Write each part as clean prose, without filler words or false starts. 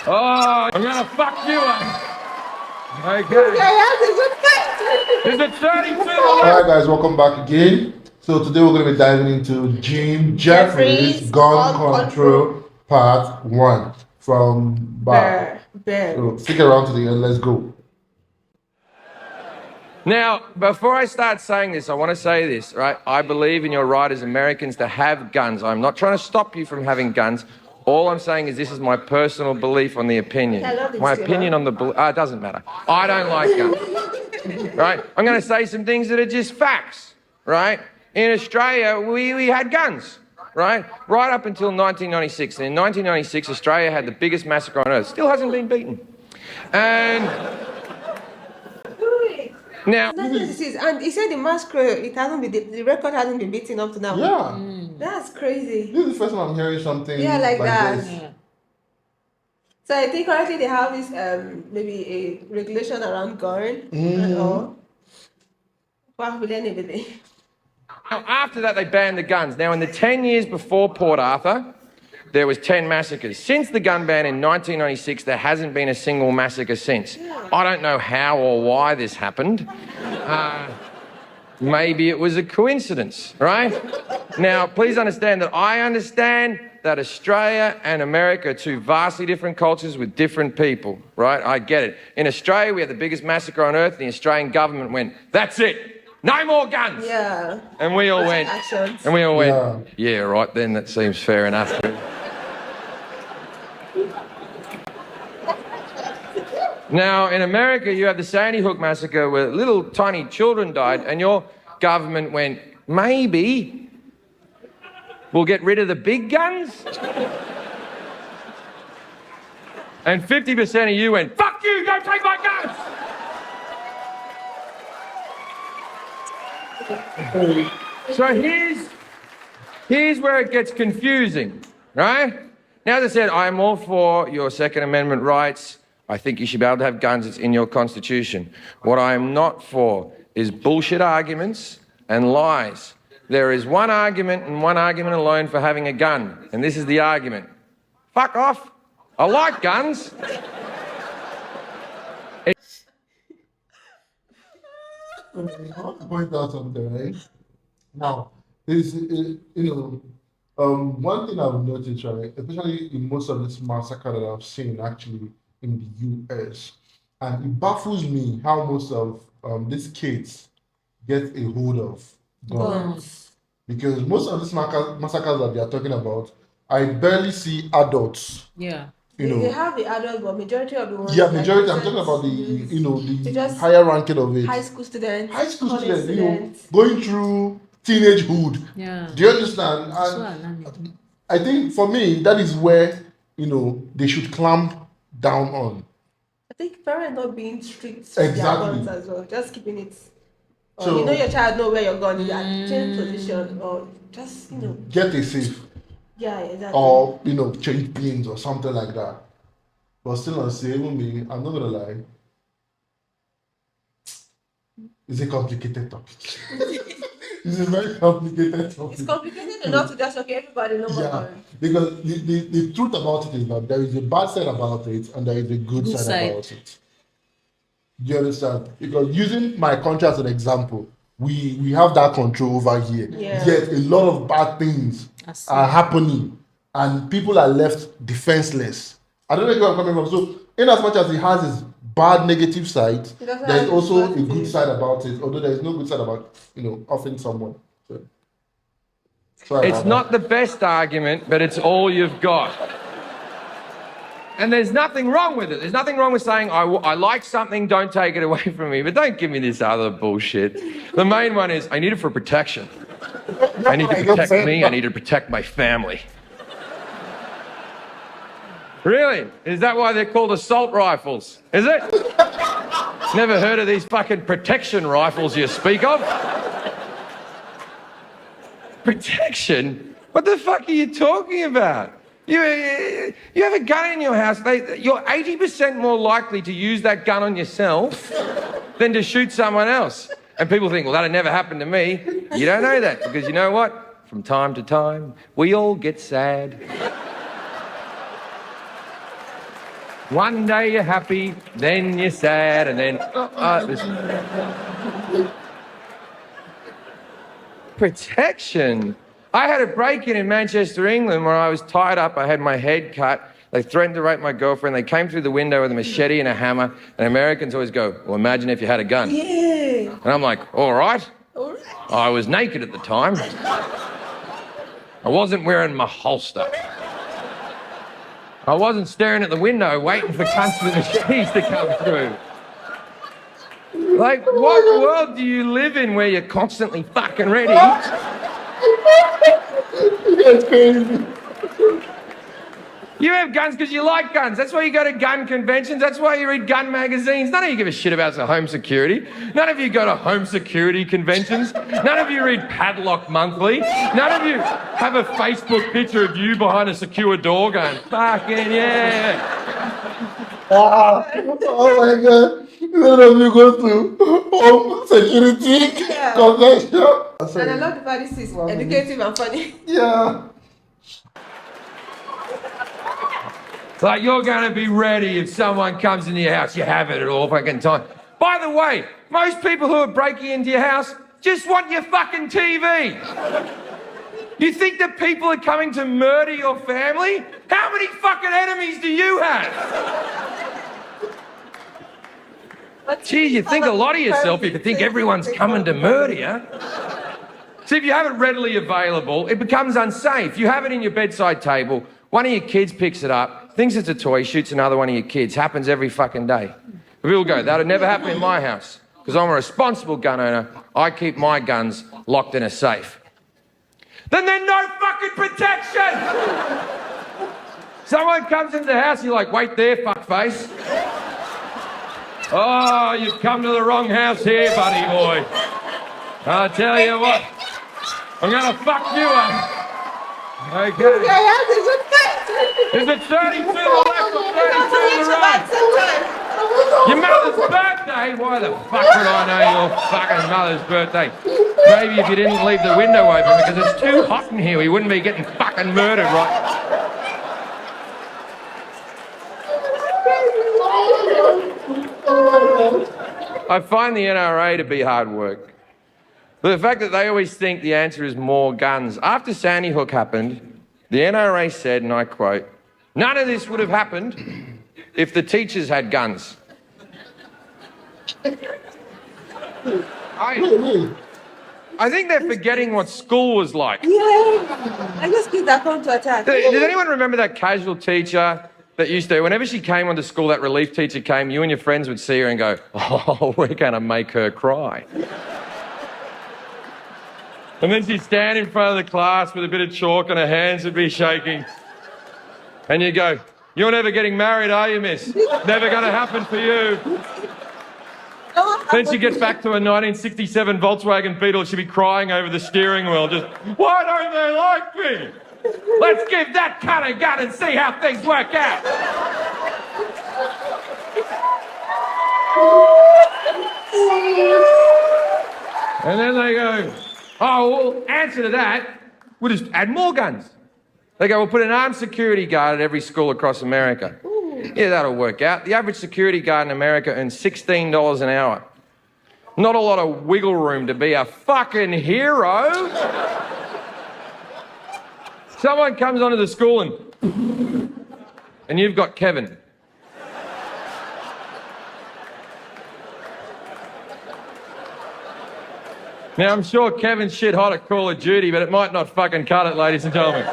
Oh, I'm gonna fuck you up. Okay. Is it 32 to Alright guys, welcome back again. So today we're going to be diving into Jefferies Gun Control Part 1 from Bar. So stick around to the end, let's go. Now, before I start saying this, I want to say this, right? I believe in your right as Americans to have guns. I'm not trying to stop you from having guns. All I'm saying is this is my personal belief on the opinion. My opinion on the... it doesn't matter. I don't like guns, right? I'm going to say some things that are just facts, right? In Australia, we had guns, right? Right up until 1996. And in 1996, Australia had the biggest massacre on earth. Still hasn't been beaten. And... Now, and he said the masquerade, the record hasn't been beaten up to now. Yeah. That's crazy. This is the first time I'm hearing something like that. this. Yeah. So I think currently they have this maybe a regulation around gun and all. Now, after that, they banned the guns. Now, in the 10 years before Port Arthur, there was 10 massacres. Since the gun ban in 1996, there hasn't been a single massacre since. I don't know how or why this happened. Maybe it was a coincidence, right? Now, please understand that I understand that Australia and America are two vastly different cultures with different people, right? I get it. In Australia, we had the biggest massacre on earth, and the Australian government went, that's it, no more guns. Yeah. And we all went, yeah, right then, that seems fair enough. Now, in America, you have the Sandy Hook massacre where little tiny children died, and your government went, maybe we'll get rid of the big guns? And 50% of you went, fuck you, don't take my guns! So here's where it gets confusing, right? Now, as I said, I'm all for your Second Amendment rights. I think you should be able to have guns. It's in your constitution. What I am not for is bullshit arguments and lies. There is one argument and one argument alone for having a gun, and this is the argument. Fuck off. I like guns. I want to point out something, right? Now, one thing I've noticed, right, especially in most of this massacre that I've seen actually in the US, and it baffles me how most of these kids get a hold of guns. Because most of these massacres that they are talking about, I barely see adults. Yeah. They have the adults, but majority of the ones. Yeah, majority. I'm talking about the higher ranking of it. High school students. High school students, going through teenagehood. Yeah. Do you understand? And I think for me, that is where they should clamp down on. I think parents not being strict with their guns as well, just keeping it. So, your child know where your gun is at, change position, or just get a safe. Yeah, exactly. Or change pins or something like that. But still on saving me, I'm not gonna lie. It's a complicated topic. It's a very complicated topic. It's complicated enough to just everybody know what because the truth about it is that there is a bad side about it and there is a good side about it. Do you understand? Because using my country as an example, we have that control over here. Yeah. Yet a lot of bad things are happening and people are left defenseless. I don't know where I'm coming from. So in as much as it has its bad negative side, there is also a good side about it, although there is no good side about offing someone. So it's not the best argument, but it's all you've got. And there's nothing wrong with it. There's nothing wrong with saying, I like something, don't take it away from me. But don't give me this other bullshit. The main one is, I need it for protection. I need to protect me, I need to protect my family. Really? Is that why they're called assault rifles? Is it? Never heard of these fucking protection rifles you speak of? Protection? What the fuck are you talking about? You have a gun in your house, you're 80% more likely to use that gun on yourself than to shoot someone else. And people think, well, that'll never happen to me. You don't know that, because you know what? From time to time, we all get sad. One day you're happy, then you're sad, and then protection. I had a break-in in Manchester, England, where I was tied up. I had my head cut. They threatened to rape my girlfriend. They came through the window with a machete and a hammer. And Americans always go, well, imagine if you had a gun. Yeah. And I'm like, all right. All right. I was naked at the time. I wasn't wearing my holster. I wasn't staring at the window waiting for cunts with machetes to come through. Like, what world do you live in where you're constantly fucking ready? That's crazy. You have guns because you like guns. That's why you go to gun conventions. That's why you read gun magazines. None of you give a shit about home security. None of you go to home security conventions. None of you read Padlock Monthly. None of you have a Facebook picture of you behind a secure door going, fucking yeah. Oh my God. None of you go to home security convention. And I love the fact this is educative and funny. Yeah. It's like you're going to be ready if someone comes into your house. You have it at all fucking time. By the way, most people who are breaking into your house just want your fucking TV. You think that people are coming to murder your family? How many fucking enemies do you have? Gee, you think a lot of yourself if you think everyone's coming to murder you. See, if you have it readily available, it becomes unsafe. You have it in your bedside table, one of your kids picks it up, thinks it's a toy, shoots another one of your kids. Happens every fucking day. People go, that would never happen in my house. Because I'm a responsible gun owner, I keep my guns locked in a safe. Then there's no fucking protection! Someone comes into the house, you're like, wait there, fuckface. Oh, you've come to the wrong house here, buddy boy. I'll tell you what, I'm gonna fuck you up. Okay. Is it 32 to the left or 32 to the right? Your mother's birthday? Why the fuck would I know your fucking mother's birthday? Maybe if you didn't leave the window open because it's too hot in here, we wouldn't be getting fucking murdered, right? I find the NRA to be hard work. But the fact that they always think the answer is more guns. After Sandy Hook happened, the NRA said, and I quote, none of this would have happened if the teachers had guns. I think they're forgetting what school was like. Yeah, I just kids that come to attack. Does anyone remember that casual teacher that used to, whenever she came onto school, that relief teacher came, you and your friends would see her and go, oh, we're going to make her cry. And then she'd stand in front of the class with a bit of chalk and her hands would be shaking. And you'd go, you're never getting married, are you, miss? Never going to happen for you. Then she gets back to a 1967 Volkswagen Beetle, she'd be crying over the steering wheel, just, why don't they like me? Let's give that cunt a gun and see how things work out. And then they go, oh, well, answer to that, we'll just add more guns. They go, we'll put an armed security guard at every school across America. Yeah, that'll work out. The average security guard in America earns $16 an hour. Not a lot of wiggle room to be a fucking hero. Someone comes onto the school and you've got Kevin. Now, I'm sure Kevin's shit hot at Call of Duty, but it might not fucking cut it, ladies and gentlemen.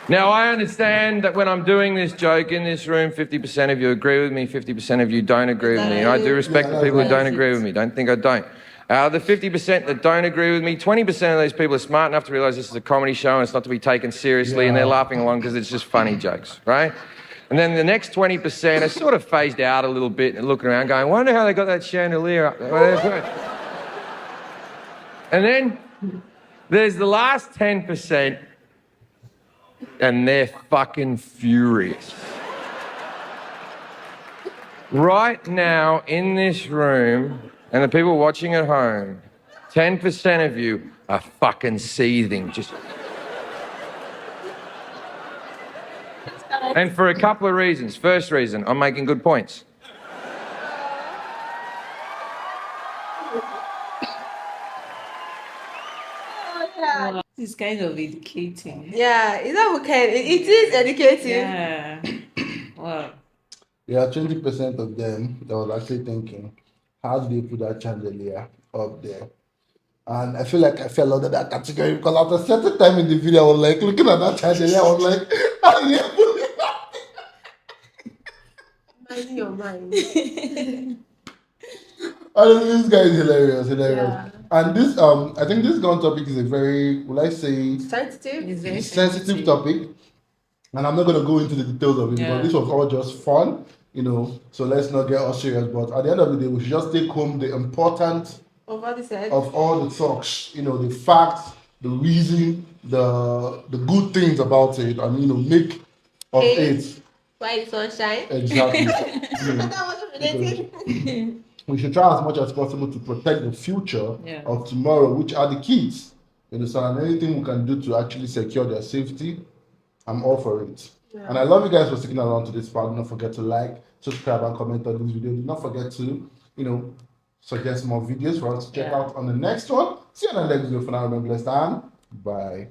Now, I understand that when I'm doing this joke in this room, 50% of you agree with me, 50% of you don't agree with me. And I do respect the people who don't agree with me. Don't think I don't. The 50% that don't agree with me, 20% of those people are smart enough to realise this is a comedy show and it's not to be taken seriously, and they're laughing along because it's just funny jokes, right? And then the next 20% are sort of phased out a little bit and looking around going, wonder how they got that chandelier up there. And then there's the last 10%, and they're fucking furious. Right now, in this room, and the people watching at home, 10% of you are fucking seething. Just And for a couple of reasons. First reason, I'm making good points. Yeah. It's kind of educating. Yeah, it's not okay. It is educative. Yeah. Wow. Yeah, 20% of them that was actually thinking, how do they put that chandelier up there? And I feel like I fell under that category because at a certain time in the video, I was like looking at that chandelier, I was like, how do they put it up? Mind your mind. Honestly, this guy is hilarious. Yeah. And this, I think this gun topic is a very, will I say, Sensitive. It's very sensitive topic. And I'm not going to go into the details of it Yeah. because this was all just fun, so let's not get all serious. But at the end of the day, we should just take home the importance Of what he said. of all the talks, the facts, the reason, the good things about it, and make of it. Why the sunshine? Exactly. That was related. Because we should try as much as possible to protect the future Yeah. of tomorrow, which are the kids. So and anything we can do to actually secure their safety, I'm all for it. Yeah. And I love you guys for sticking around to this part. Do not forget to like, subscribe, and comment on this video. Do not forget to, suggest more videos for us to check Yeah. out on the next one. See you on the next video. For now, remember, blessed and bye.